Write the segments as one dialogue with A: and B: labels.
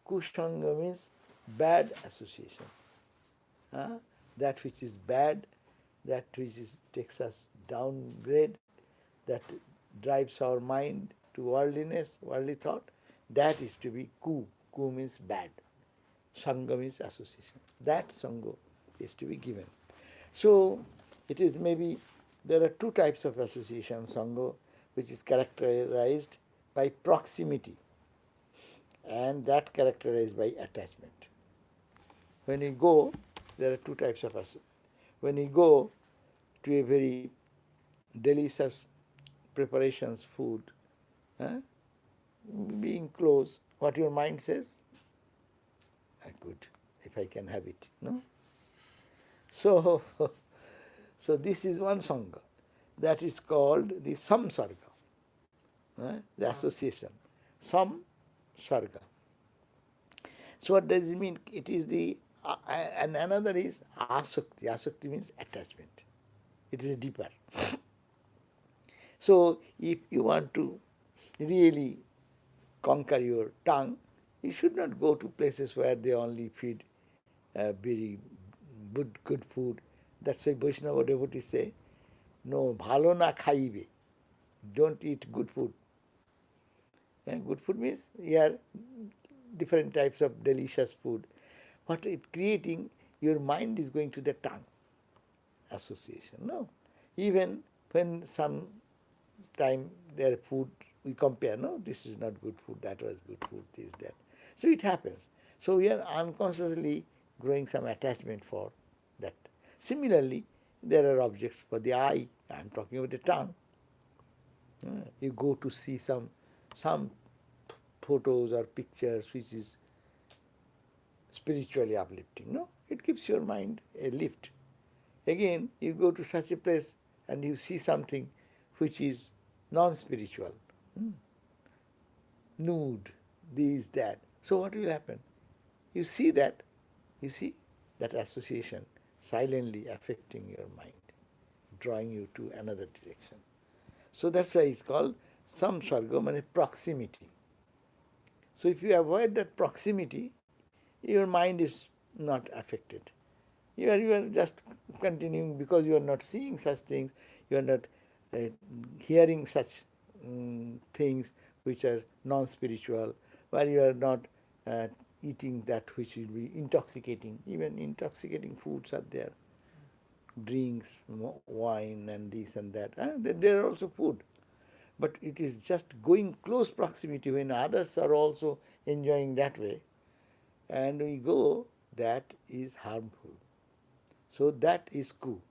A: Kusanga means bad association. Huh? That which is bad, that which takes us downgrade, that drives our mind to worldliness, worldly thought, that is to be ku. Ku means bad. Sangha means association. That Sangha is to be given. So it is maybe there are two types of association, Sangha, which is characterized by proximity, and that characterized by attachment. When you go, there are two types of association. When you go to a very delicious preparations, food, huh? Being close, what your mind says, good, if I can have it, no? So, so this is one Sangha. That is called the Samsarga, the association. Samsarga. So what does it mean? It is the, and another is asakti. Asakti means attachment. It is deeper. So if you want to really conquer your tongue, you should not go to places where they only feed very good food. That's why Vaishnava devotees say, no, bhalo na khaibe. Don't eat good food. Good food means here different types of delicious food. What it creating, your mind is going to the tongue association. No, even when some time their food we compare. No, this is not good food. That was good food. This that. So it happens. So we are unconsciously growing some attachment for that. Similarly, there are objects for the eye. I am talking about the tongue. You go to see some photos or pictures which is spiritually uplifting. No, it gives your mind a lift. Again, you go to such a place and you see something which is non-spiritual, nude, this, that. So what will happen? You see that association silently affecting your mind, drawing you to another direction. So that's why it's called samsarga, means proximity. So if you avoid that proximity, your mind is not affected. You are just continuing because you are not seeing such things, you are not hearing such things which are non-spiritual, while you are not eating that which will be intoxicating. Even intoxicating foods are there, drinks, wine and this and that. They are also food. But it is just going close proximity when others are also enjoying that way, and we go, that is harmful. So that is ku.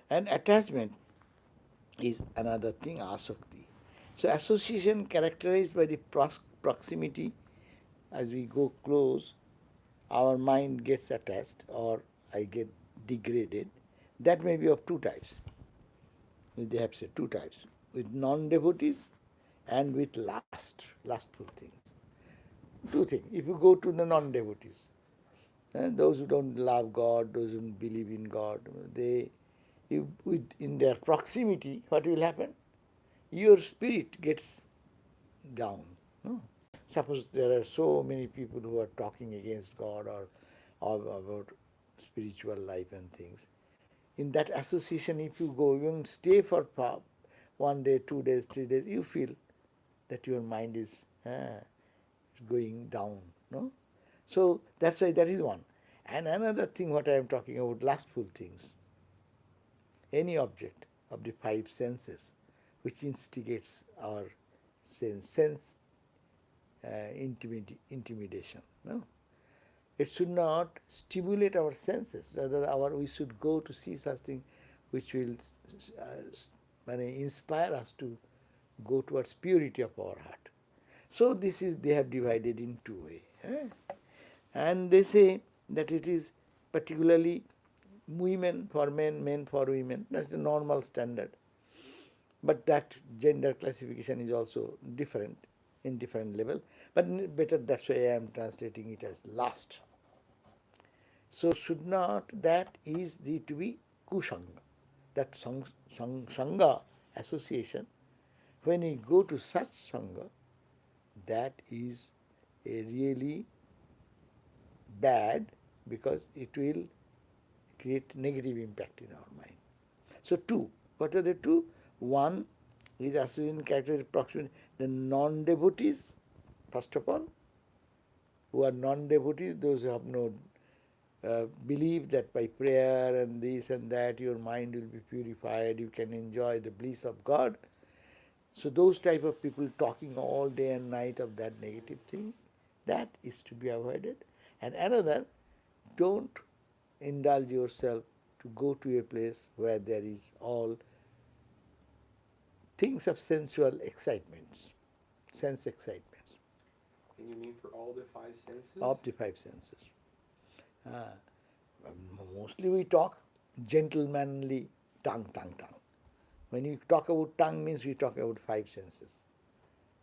A: And attachment is another thing, asakti. So association characterized by the proximity, as we go close, our mind gets attached or I get degraded. That may be of two types. They have said two types, with non-devotees and with lustful things. Two things. If you go to the non-devotees, those who don't love God, those who don't believe in God, in their proximity, what will happen? Your spirit gets down. No? Suppose there are so many people who are talking against God or about spiritual life and things. In that association, if you go, even stay for 1 day, 2 days, 3 days, you feel that your mind is going down. No? So that's why that is one. And another thing what I am talking about, lustful things. Any object of the five senses which instigates our sense intimidation. No? It should not stimulate our senses. Rather, we should go to see something which will inspire us to go towards purity of our heart. So this is, they have divided in two ways. And they say that it is particularly women for men, men for women. That's the normal standard. But that gender classification is also different, in different level. But better, that's why I am translating it as lust. So should not, that is the to be kusanga. That sangha association, when you go to such sangha, that is a really bad, because it will create negative impact in our mind. So two. What are the two? One is association character proximity. The non-devotees, first of all, who are non-devotees, those who have no believe that by prayer and this and that your mind will be purified, you can enjoy the bliss of God. So those type of people talking all day and night of that negative thing, that is to be avoided. And another, don't indulge yourself to go to a place where there is all things of sensual excitements, sense excitements.
B: And you mean for all the five senses?
A: Of the five senses. Mostly we talk gentlemanly tongue. When you talk about tongue means we talk about five senses.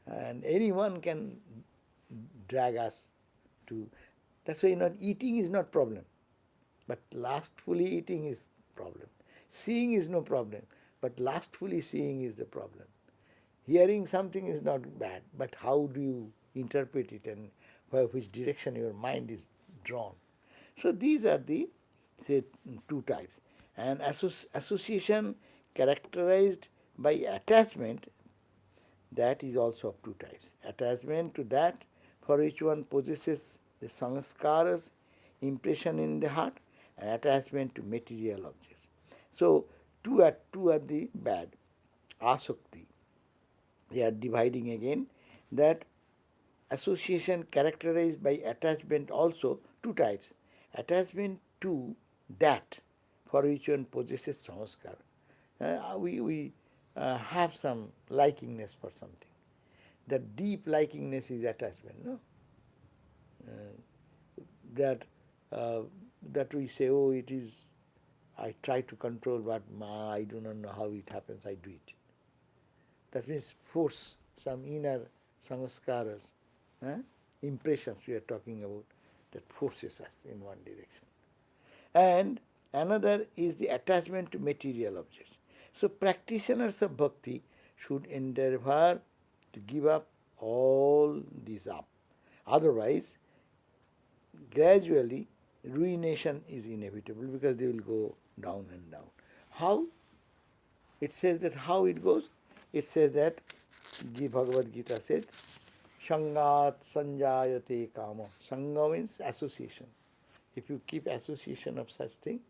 A: And anyone can drag us to, that's why not eating is not problem. But lustfully eating is problem. Seeing is no problem, but lustfully seeing is the problem. Hearing something is not bad, but how do you interpret it and which direction your mind is drawn? So these are the, say, two types. And association characterized by attachment, that is also of two types. Attachment to that for which one possesses the sanskaras, impression in the heart, and attachment to material objects. So two are the bad. Asakti. They are dividing again that association characterized by attachment also two types. Attachment to that for which one possesses samskara. We have some likingness for something. That deep likingness is attachment, no? That we say, oh, it is, I try to control, but I do not know how it happens, I do it. That means force, some inner samskaras, impressions we are talking about, that forces us in one direction. And another is the attachment to material objects. So practitioners of bhakti should endeavor to give up all these up. Otherwise, gradually ruination is inevitable, because they will go down and down. How? It says that how it goes? It says that, the Bhagavad Gita says, Sangat sanjayate kama. Sangha means association. If you keep association of such thing,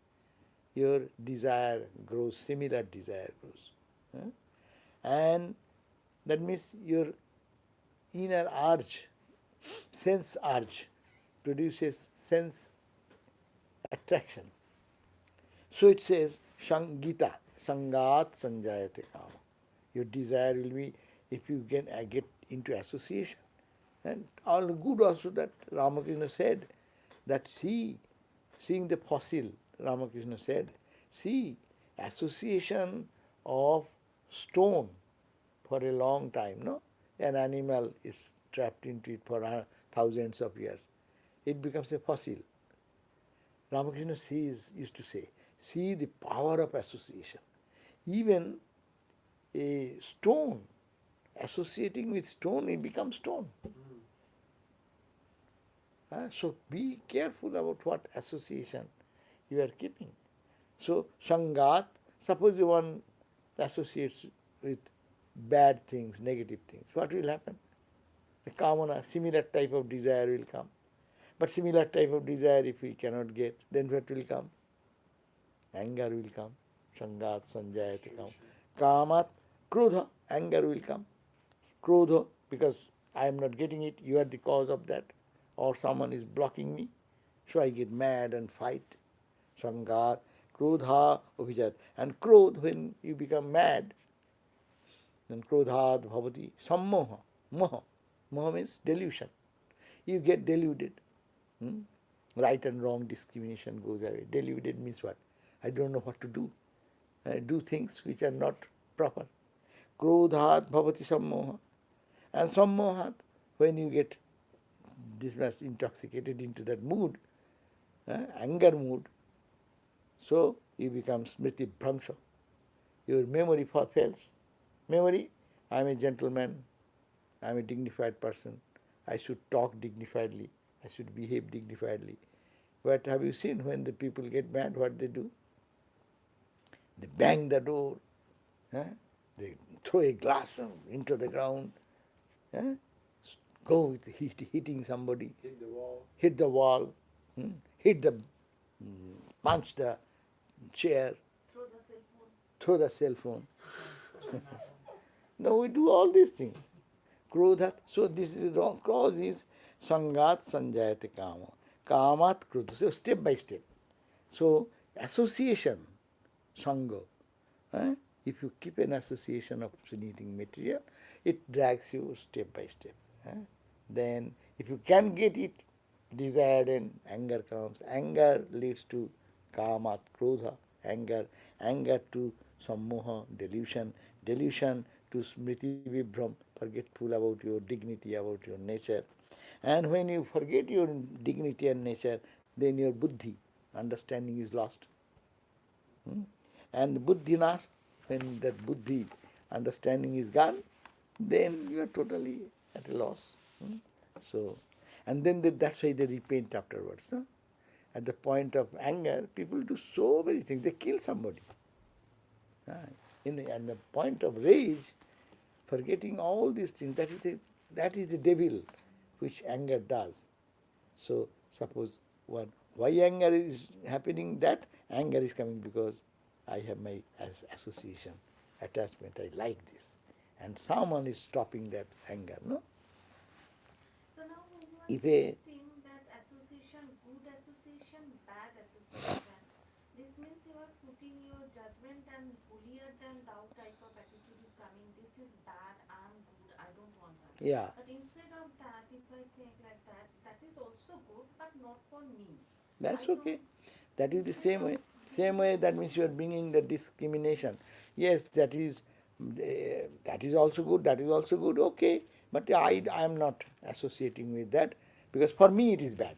A: your desire grows, similar desire grows. And that means your inner urge, sense urge, produces sense attraction. So it says, Gita, Sangat Sanjayate Kama. Your desire will be, if you get into association, and all good also that Ramakrishna said, that seeing the fossil, Ramakrishna said, see, association of stone for a long time, no? An animal is trapped into it for thousands of years. It becomes a fossil. Ramakrishna used to say, see the power of association. Even a stone, associating with stone, it becomes stone. So be careful about what association you are keeping. So Sangat, suppose one associates with bad things, negative things, what will happen? The kamana, similar type of desire will come. But similar type of desire if we cannot get, then what will come? Anger will come. Sangat, sanjayate kam. Kamat, krodha, anger will come. Krodha, because I am not getting it, you are the cause of that. Or someone is blocking me, so I get mad and fight. Sangat, krodha, abhijat. And krodh, when you become mad, then krodhat bhavati sammoha, moha. Moha means delusion. You get deluded. Right and wrong discrimination goes away. Deluded means what? I don't know what to do. I do things which are not proper. Krodhat bhavati sammoha. And sammohat, when you get this much intoxicated into that mood, anger mood, so you become smriti bhrangsha. Your memory fails. Memory, I am a gentleman, I am a dignified person, I should talk dignifiedly, I should behave dignifiedly. But have you seen when the people get mad, what they do? They bang the door, they throw a glass into the ground, eh? Go with hitting somebody,
B: Hit the wall.
A: hit the wall, hit the, punch the chair, throw the cell phone. No, we do all these things. Krodhat. So this is wrong. Cause is sangat sanjayate kama. Kamat krodha. So step by step. So association, sangha. If you keep an association of anything material, it drags you step by step. Then if you can get it, desire and anger comes. Anger leads to kamat, krodha, anger. Anger to sammoha, delusion. Delusion to smriti vibram, forgetful about your dignity, about your nature. And when you forget your dignity and nature, then your buddhi, understanding is lost. And buddhinas, when that buddhi, understanding is gone, then you are totally at a loss. So, and then that's why they repent afterwards. No? At the point of anger, people do so many things. They kill somebody. At the point of rage, forgetting all these things, that is the devil which anger does. So suppose why anger is happening, that anger is coming because I have my association, attachment, I like this. And someone is stopping that anger, no?
C: So now when you are
A: If a
C: saying that association, good association, bad association, this means you are putting your judgment and holier than thou type of attitude is coming. This is bad, I'm good, I don't want that.
A: Yeah.
C: But instead of that, if I think like that, that is also good, but not for me.
A: That's
C: I
A: okay.
C: don't-
A: That is the
C: instead
A: same
C: of-
A: way. Same way, that means you are bringing the discrimination. Yes, that is also good, that is also good, okay. But I am not associating with that because for me it is bad.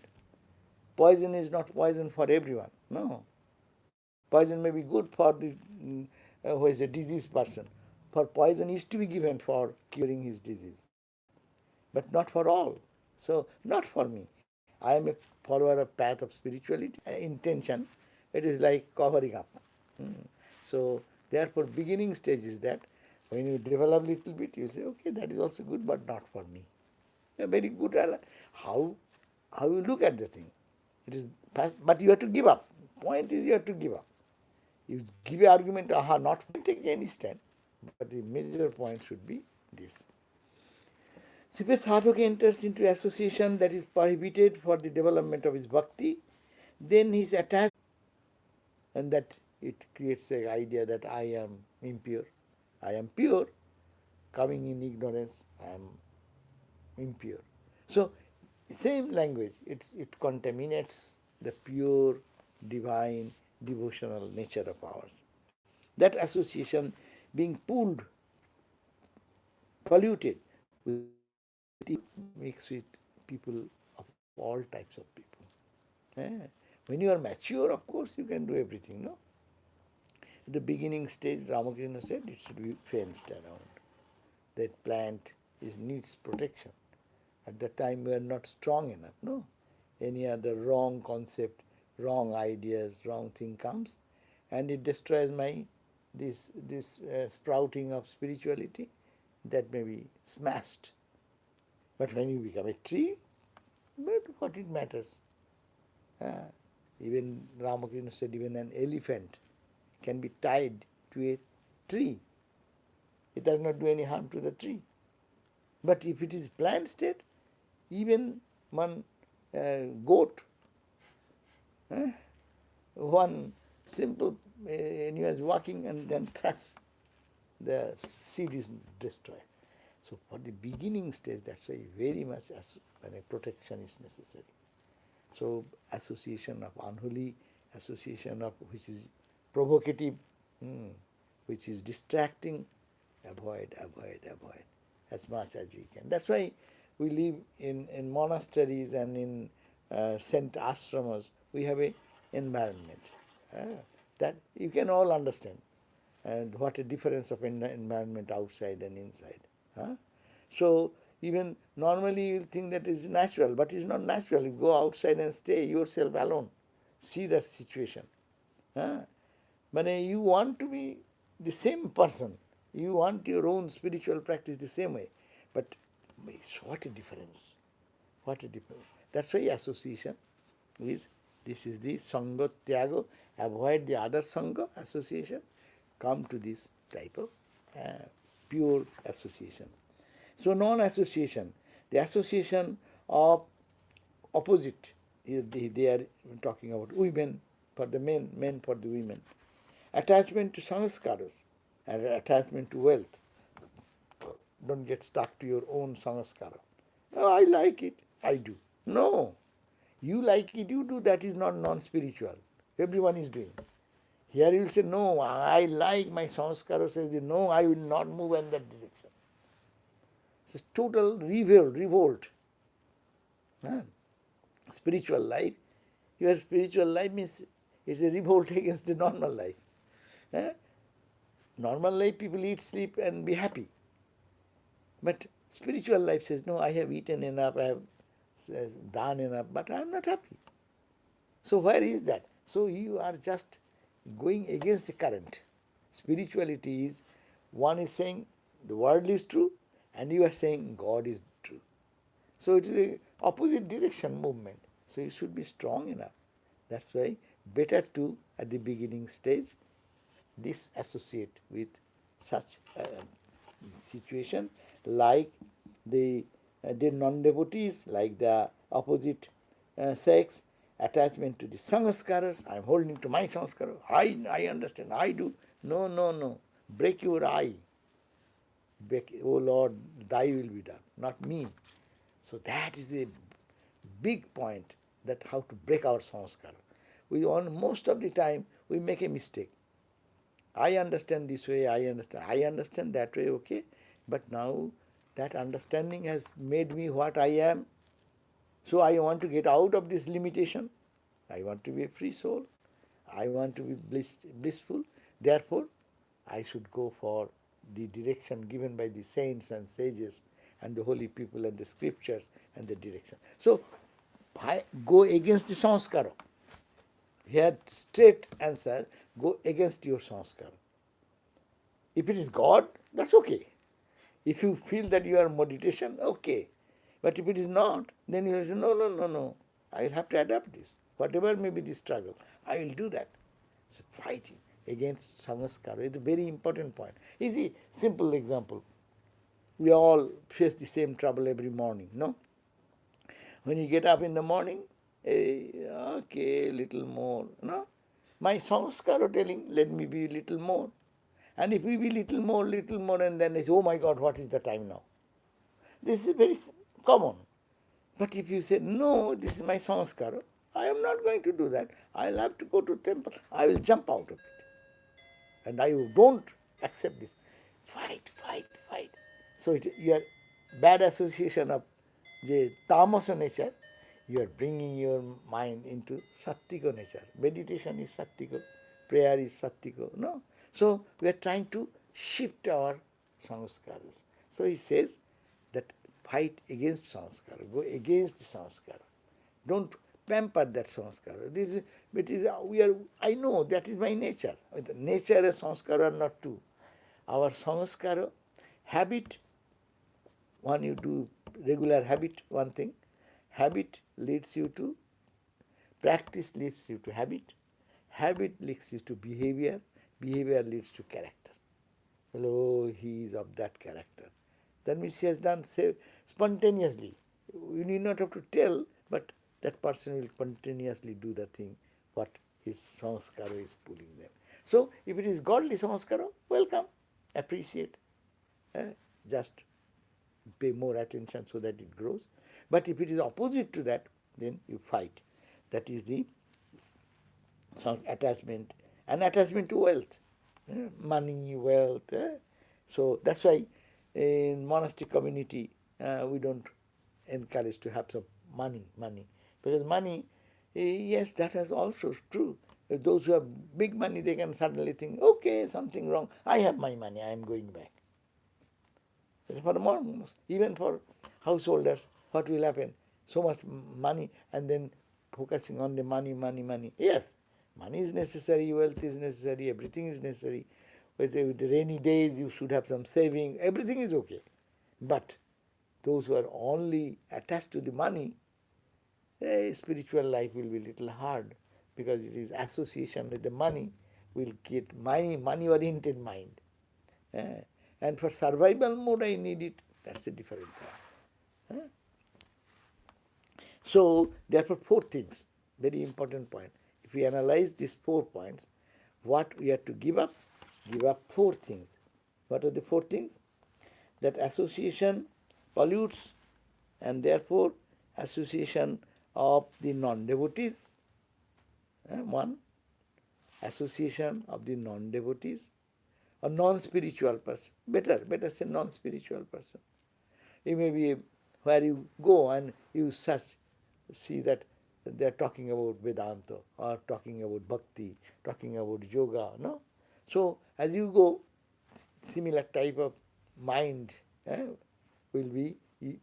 A: Poison is not poison for everyone. No. Poison may be good for the who is a diseased person. For poison is to be given for curing his disease, but not for all. So not for me. I am a follower of path of spirituality. Intention, it is like covering up. So therefore, beginning stage is that when you develop little bit, you say, okay, that is also good, but not for me. A very good. How you look at the thing. It is fast, but you have to give up. Point is you have to give up. You give an argument, not take any stand. But the major point should be this. So if a sadhaka enters into association that is prohibited for the development of his bhakti, then he is attached, and that it creates an idea that I am impure. I am pure, coming in ignorance, I am impure. So same language, it contaminates the pure, divine, devotional nature of ours. That association being pulled, polluted, it makes with people of all types of people. When you are mature, of course, you can do everything, no? At the beginning stage, Ramakrishna said it should be fenced around. That plant needs protection. At that time, we are not strong enough, no? Any other wrong concept, wrong ideas, wrong thing comes, and it destroys this sprouting of spirituality that may be smashed. But when you become a tree, but what it matters? Even Ramakrishna said even an elephant can be tied to a tree. It does not do any harm to the tree. But if it is plant state, even one goat, one simple animal is walking and then thrusts, the seed is destroyed. So for the beginning stage, that's why very much protection is necessary. So association of unholy, association of which is provocative, which is distracting, avoid as much as we can. That's why we live in monasteries and in saint ashramas. We have a environment that you can all understand, and what a difference of environment outside and inside. So Even normally you will think that is natural, but it's not natural. You go outside and stay yourself alone. See the situation. Huh? But you want to be the same person. You want your own spiritual practice the same way. But what a difference. What a difference. That's why association is, this is the Sangha Tyaga. Avoid the other Sangha association. Come to this type of pure association. So non-association, the association of opposite, they are talking about women for the men, men for the women. Attachment to sanskaras and attachment to wealth. Don't get stuck to your own sanskara. Oh, I like it, I do. No, you like it, you do, that is not non-spiritual. Everyone is doing. Here you will say, no, I like my sanskara says, no, I will not move in that direction. It's total revolt. Spiritual life, your spiritual life means it's a revolt against the normal life. Normal life, people eat, sleep and be happy. But spiritual life says, no, I have eaten enough, I have done enough, but I am not happy. So where is that? So you are just going against the current. Spirituality is, one is saying the world is true, and you are saying God is true. So it is a opposite direction movement. So you should be strong enough. That's why better to, at the beginning stage, disassociate with such situation, like the non-devotees, like the opposite sex, attachment to the sanskaras. I am holding to my sanskara. I understand, I do. No, no, no. Break your I. Break, oh Lord, thy will be done, not me. So that is a big point, that how to break our sanskara. Most of the time we make a mistake. I understand this way, I understand that way, okay. But now that understanding has made me what I am. So I want to get out of this limitation. I want to be a free soul. I want to be blissful. Therefore, I should go for the direction given by the saints and sages and the holy people and the scriptures and the direction. So, go against the sanskara. Here, straight answer, go against your sanskara. If it is God, that's okay. If you feel that you are meditation, okay. But if it is not, then you will say, no, no, no, no. I will have to adapt this. Whatever may be the struggle, I will do that. So fighting against samskara is a very important point. Easy, simple example. We all face the same trouble every morning, no? When you get up in the morning, okay, little more, no? My samskara telling, let me be a little more. And if we be little more, and then they say, oh my God, what is the time now? This is very common. But if you say, no, this is my samskara, I am not going to do that. I will have to go to temple. I will jump out of it. And I don't accept this. Fight, fight, fight. So you are bad association of the tamasa nature. You are bringing your mind into sattika nature. Meditation is sattika. Prayer is sattika. No. So we are trying to shift our samskaras. So he says that fight against samskara. Go against the samskara. Don't pamper that samskara. I know that is my nature. Nature and samskara are not two. Our samskara, habit, when you do regular habit, one thing, habit leads you to, practice leads you to habit leads you to behavior leads to character. Hello, he is of that character. That means he has done spontaneously. You need not have to tell, but that person will spontaneously do the thing what his samskara is pulling them. So, if it is godly samskara, welcome, appreciate, just pay more attention so that it grows. But if it is opposite to that, then you fight. That is the attachment, and attachment to wealth, money, wealth. So that's why in monastic community we don't encourage to have some money. Because money, yes, that is also true. Those who have big money, they can suddenly think, okay, something wrong. I have my money, I am going back. For the monks, even for householders, what will happen? So much money, and then focusing on the money, money, money. Yes, money is necessary, wealth is necessary, everything is necessary. With the rainy days, you should have some saving, everything is okay. But those who are only attached to the money, spiritual life will be little hard, because it is association with the money will get money oriented mind. Eh, and for survival mode I need it, that's a different thing. So therefore 4 things, very important point. If we analyze these 4 points, what we have to give up 4 things. What are the 4 things? That association pollutes, and therefore association of the non-devotees. One, association of the non-devotees or non-spiritual person. Better say non-spiritual person. You may be where you go and you search, see that they are talking about Vedanta or talking about bhakti, talking about yoga, no? So as you go, similar type of mind will be,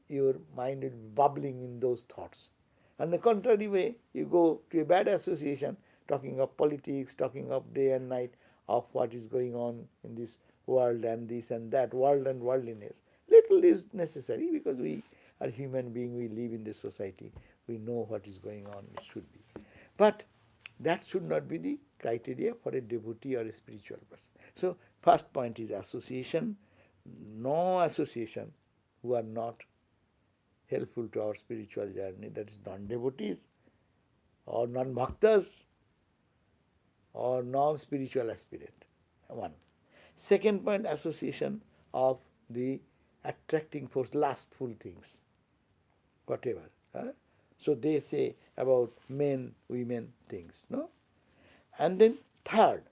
A: your mind will be bubbling in those thoughts. On the contrary way, you go to a bad association, talking of politics, talking of day and night, of what is going on in this world and this and that, world and worldliness. Little is necessary, because we are human beings, we live in this society, we know what is going on, it should be. But that should not be the criteria for a devotee or a spiritual person. So first point is association. No association who are not helpful to our spiritual journey, that is non-devotees or non-bhaktas or non-spiritual aspirant. One. Second point, association of the attracting force, lustful things, whatever. So they say about men, women things, no? And then third,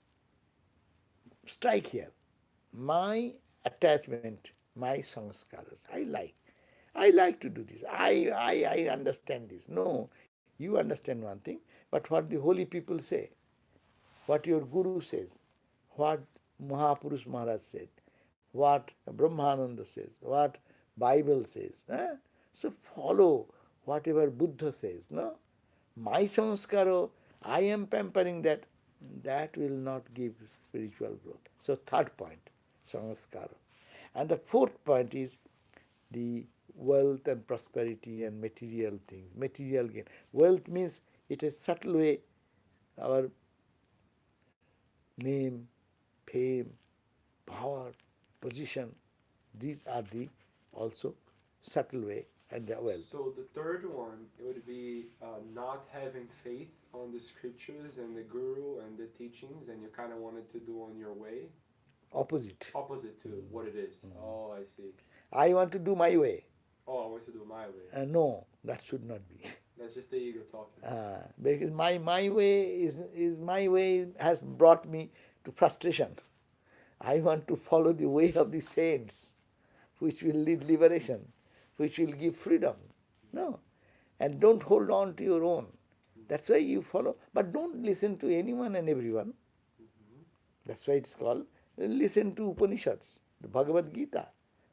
A: strike here, my attachment, my sanskaras, I like to do this, I understand this. No, you understand one thing, but what the holy people say, what your guru says, what Mahapurush Maharaj said, what Brahmananda says, what Bible says. So follow whatever Buddha says. No? My samskara, I am pampering that, that will not give spiritual growth. So third point, samskara. And the fourth point is the wealth and prosperity and material things, material gain. Wealth means it is subtle way, our name, fame, power, position, these are the also subtle way and the wealth.
B: So the third one, it would be not having faith on the scriptures and the guru and the teachings, and you kind of wanted to do on your way.
A: Opposite.
B: Opposite to what it is. Oh, I see.
A: I want to do my way.
B: Oh, I want to do my way.
A: No, that should not be.
B: That's just the ego talking.
A: Because my way is my way has brought me to frustration. I want to follow the way of the saints, which will lead liberation, which will give freedom. No. And don't hold on to your own. That's why you follow. But don't listen to anyone and everyone. That's why it's called, listen to Upanishads, the Bhagavad Gita.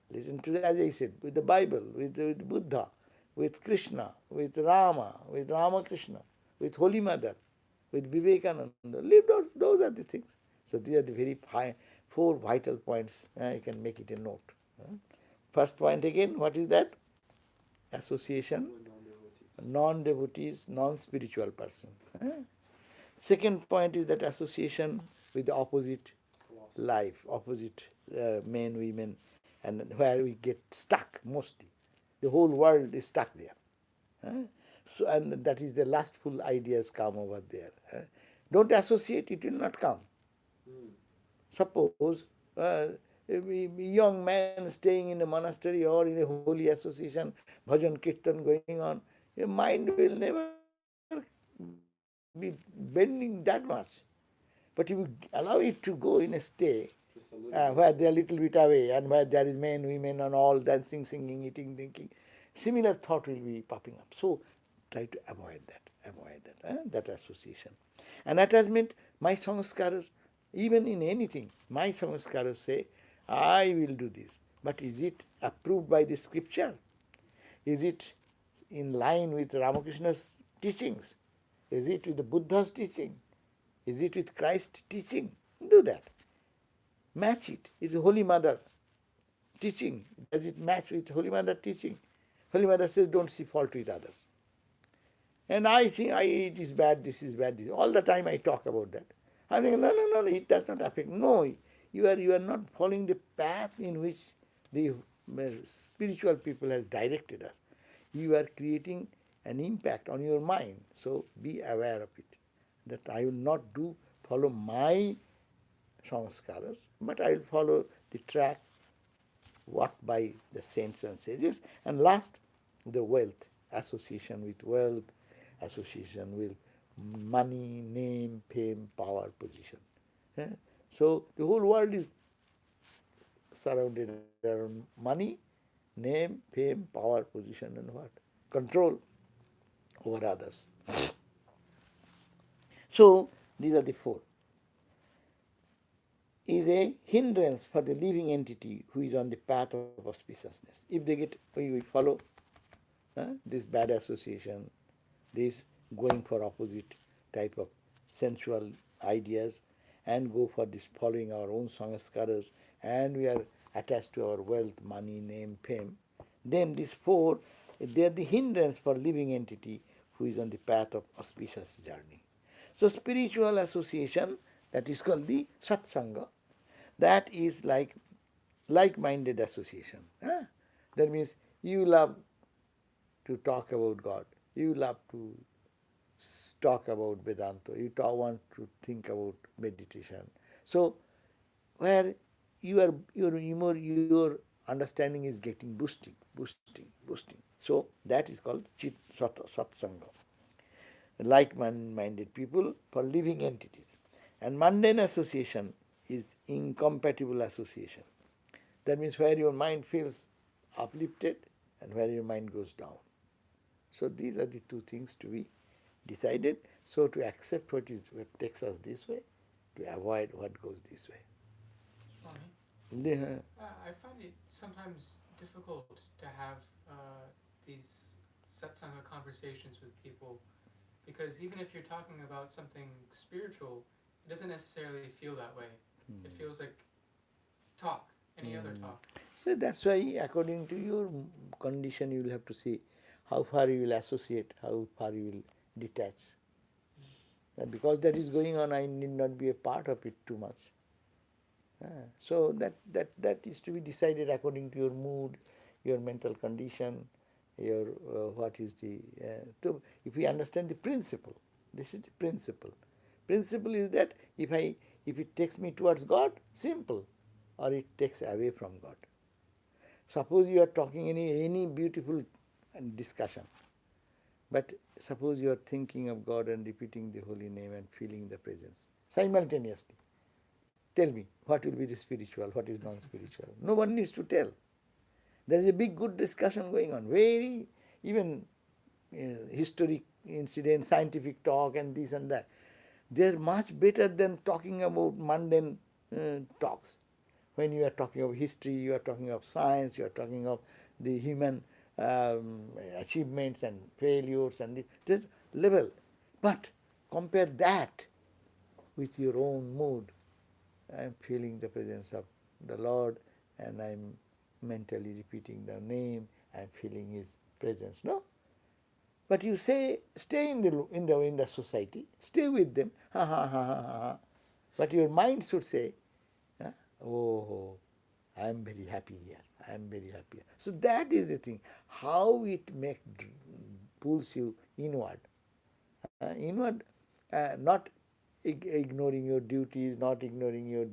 A: Listen to, as I said, with the Bible, with Buddha, with Krishna, with Rama, with Ramakrishna, with Holy Mother, with Vivekananda. Live those are the things. So these are the very 4 vital points. You can make it a note. First point again, what is that? Association, non-devotees, non-spiritual person. Second point is that association with the opposite life, opposite men, women, and where we get stuck mostly. The whole world is stuck there. So, and that is the lustful ideas come over there. Don't associate, it will not come. Suppose a young man staying in a monastery or in a holy association, bhajan kirtan going on, your mind will never be bending that much. But if you allow it to go in a stay, where they are a little bit away and where there is men, women and all dancing, singing, eating, drinking, similar thought will be popping up. So try to avoid that association. And attachment, my sanskaras, even in anything, my sanskaras say, I will do this. But is it approved by the scripture? Is it in line with Ramakrishna's teachings? Is it with the Buddha's teaching? Is it with Christ's teaching? Do that. Match it. It's a Holy Mother teaching. Does it match with Holy Mother teaching? Holy Mother says, don't see fault with others. And I think it is bad, this is bad, this. All the time I talk about that. I think, no, it does not affect. No, you are not following the path in which the spiritual people has directed us. You are creating an impact on your mind. So be aware of it. That I will not follow my samskaras, but I will follow the track walked by the saints and sages. And last, the wealth, association with wealth, association with money, name, fame, power, position. So the whole world is surrounded around money, name, fame, power, position, and what? Control over others. So these are the four. Is a hindrance for the living entity who is on the path of auspiciousness. If they we follow this bad association, this going for opposite type of sensual ideas, and go for this following our own samskaras, and we are attached to our wealth, money, name, fame, then these four, they are the hindrance for living entity who is on the path of auspicious journey. So spiritual association, that is called the satsanga, that is like-minded association. That means you love to talk about God, you love to talk about Vedanta, you want to think about meditation. So where your understanding is getting boosting. So that is called satsanga. Like-minded people for living entities. And mundane association is incompatible association. That means where your mind feels uplifted and where your mind goes down. So these are the two things to be decided. So to accept what takes us this way, to avoid what goes this way.
D: Swami, I find it sometimes difficult to have these satsanga conversations with people, because even if you're talking about something spiritual, it doesn't necessarily feel that way. It feels like talk, any other talk.
A: So that's why according to your condition you will have to see how far you will associate, how far you will detach. Because that is going on, I need not be a part of it too much. So that is to be decided according to your mood, your mental condition, your what is the... so if we understand the principle, this is the principle. Principle is that if it takes me towards God, simple, or it takes away from God. Suppose you are talking any beautiful discussion, but suppose you are thinking of God and repeating the holy name and feeling the presence simultaneously. Tell me, what will be the spiritual, what is non-spiritual? No one needs to tell. There is a big good discussion going on, very even historic incident, scientific talk and this and that. They are much better than talking about mundane talks. When you are talking of history, you are talking of science, you are talking of the human achievements and failures and this level. But compare that with your own mood. I am feeling the presence of the Lord and I am mentally repeating the name, I am feeling His presence. No? But you say, stay in the society, stay with them, ha ha ha ha ha. But your mind should say, oh, I am very happy here, I am very happy here. So that is the thing, how it pulls you inward. Not ignoring your duties, not ignoring your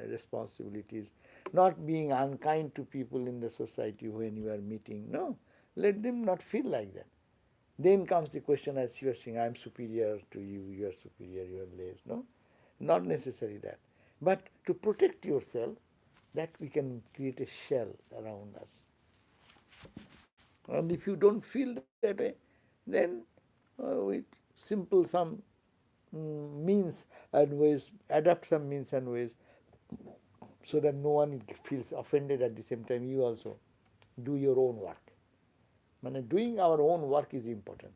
A: responsibilities, not being unkind to people in the society when you are meeting. No, let them not feel like that. Then comes the question, as you are saying, I am superior to you, you are superior, you are less. No, not necessarily that. But to protect yourself, that we can create a shell around us. And if you don't feel that way, then with simple means and ways, adapt some means and ways, so that no one feels offended at the same time. You also do your own work. Doing our own work is important.